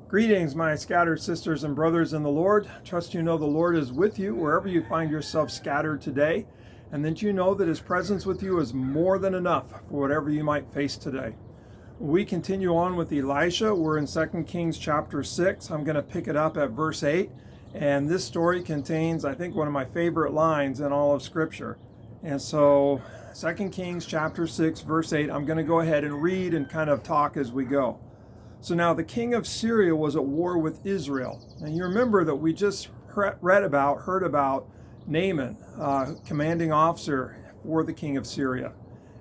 Greetings, my scattered sisters and brothers in the Lord. Trust you know the Lord is with you wherever you find yourself scattered today, and that you know that His presence with you is more than enough for whatever you might face today. We continue on with Elisha. We're in 2 Kings chapter 6. I'm going to pick it up at verse 8, and this story contains, I think, one of my favorite lines in all of Scripture. And so 2 Kings chapter 6, verse 8, I'm going to go ahead and read and kind of talk as we go. So now the king of Syria was at war with Israel. And you remember that we just heard about Naaman, commanding officer for the king of Syria.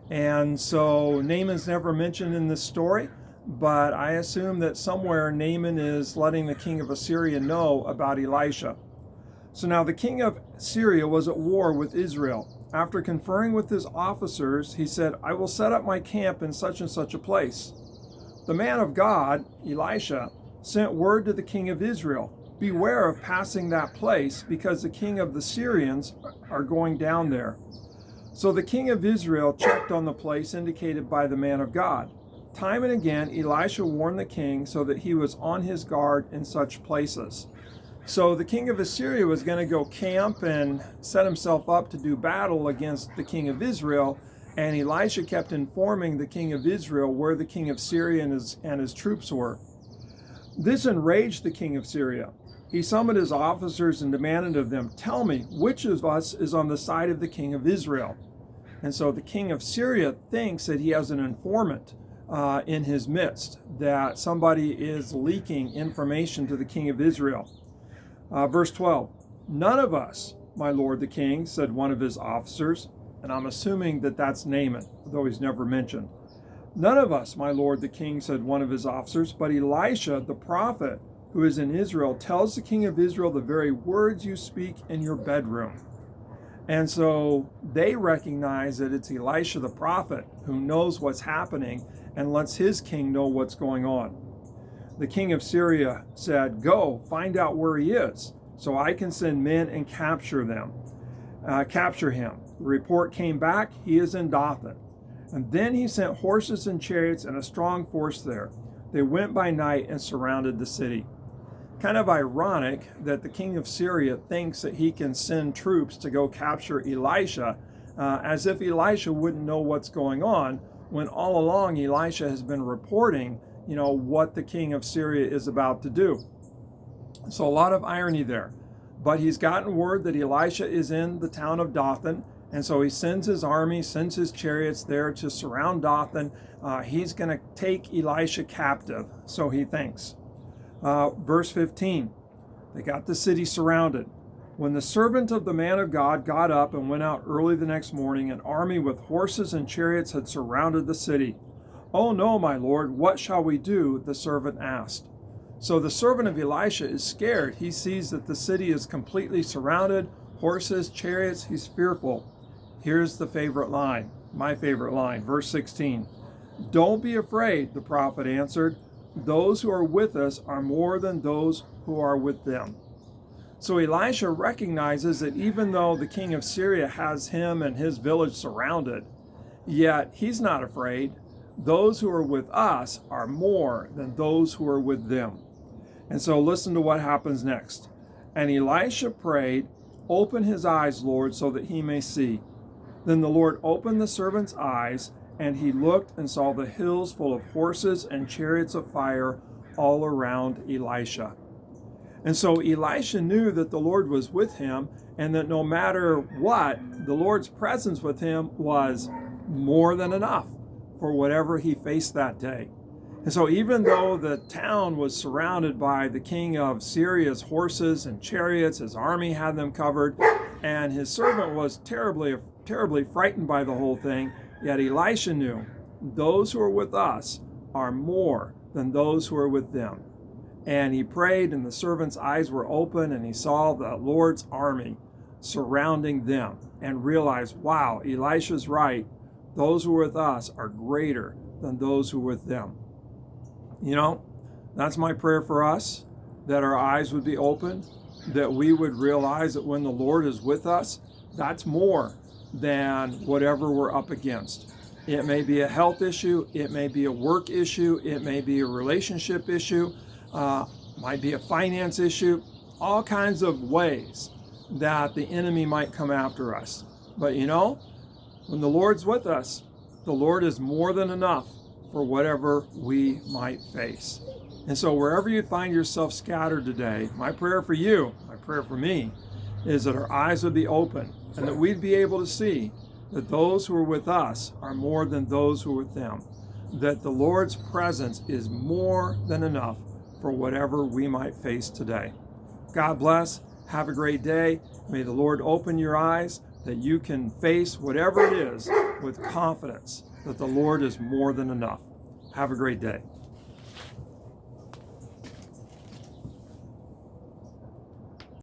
And so Naaman's never mentioned in this story, but I assume that somewhere Naaman is letting the king of Assyria know about Elisha. So now the king of Syria was at war with Israel. After conferring with his officers, he said, "I will set up my camp in such and such a place." The man of God, Elisha, sent word to the king of Israel, "Beware of passing that place, because the king of the Syrians are going down there." So the king of Israel checked on the place indicated by the man of God. Time and again, Elisha warned the king so that he was on his guard in such places. So the king of Assyria was going to go camp and set himself up to do battle against the king of Israel. And Elisha kept informing the king of Israel where the king of Syria and his troops were. This enraged the king of Syria. He summoned his officers and demanded of them, "Tell me, which of us is on the side of the king of Israel?" And so the king of Syria thinks that he has an informant in his midst, that somebody is leaking information to the king of Israel. Verse 12, "None of us, my lord the king," said one of his officers. And I'm assuming that that's Naaman, though he's never mentioned. "None of us, my lord the king," said one of his officers, "but Elisha, the prophet, who is in Israel, tells the king of Israel the very words you speak in your bedroom." And so they recognize that it's Elisha the prophet who knows what's happening and lets his king know what's going on. The king of Syria said, "Go, find out where he is, so I can send men and capture him." The report came back, "He is in Dothan." And then he sent horses and chariots and a strong force there. They went by night and surrounded the city. Kind of ironic that the king of Syria thinks that he can send troops to go capture Elisha, as if Elisha wouldn't know what's going on, when all along Elisha has been reporting, what the king of Syria is about to do. So a lot of irony there. But he's gotten word that Elisha is in the town of Dothan, and so he sends his army, sends his chariots there to surround Dothan. He's going to take Elisha captive, so he thinks. Verse 15, they got the city surrounded. When the servant of the man of God got up and went out early the next morning, an army with horses and chariots had surrounded the city. "Oh no, my lord, what shall we do?" the servant asked. So the servant of Elisha is scared. He sees that the city is completely surrounded, horses, chariots. He's fearful. Here's the favorite line, my favorite line, verse 16. "Don't be afraid," the prophet answered. "Those who are with us are more than those who are with them." So Elisha recognizes that even though the king of Syria has him and his village surrounded, yet he's not afraid. Those who are with us are more than those who are with them. And so listen to what happens next. "And Elisha prayed, 'Open his eyes, Lord, so that he may see.' Then the Lord opened the servant's eyes, and he looked and saw the hills full of horses and chariots of fire all around Elisha." And so Elisha knew that the Lord was with him, and that no matter what, the Lord's presence with him was more than enough for whatever he faced that day. And so even though the town was surrounded by the king of Syria's horses and chariots, his army had them covered, and his servant was terribly frightened by the whole thing, yet Elisha knew those who are with us are more than those who are with them. And he prayed, and the servant's eyes were open, and he saw the Lord's army surrounding them, and realized, wow, Elisha's right. Those who are with us are greater than those who are with them. That's my prayer for us, that our eyes would be open, that we would realize that when the Lord is with us, that's more than whatever we're up against. It may be a health issue, it may be a work issue, it may be a relationship issue, might be a finance issue, all kinds of ways that the enemy might come after us. But you know, when the Lord's with us, the Lord is more than enough for whatever we might face. And so wherever you find yourself scattered today, my prayer for you, my prayer for me, is that our eyes would be open and that we'd be able to see that those who are with us are more than those who are with them. That the Lord's presence is more than enough for whatever we might face today. God bless. Have a great day. May the Lord open your eyes that you can face whatever it is with confidence that the Lord is more than enough. Have a great day.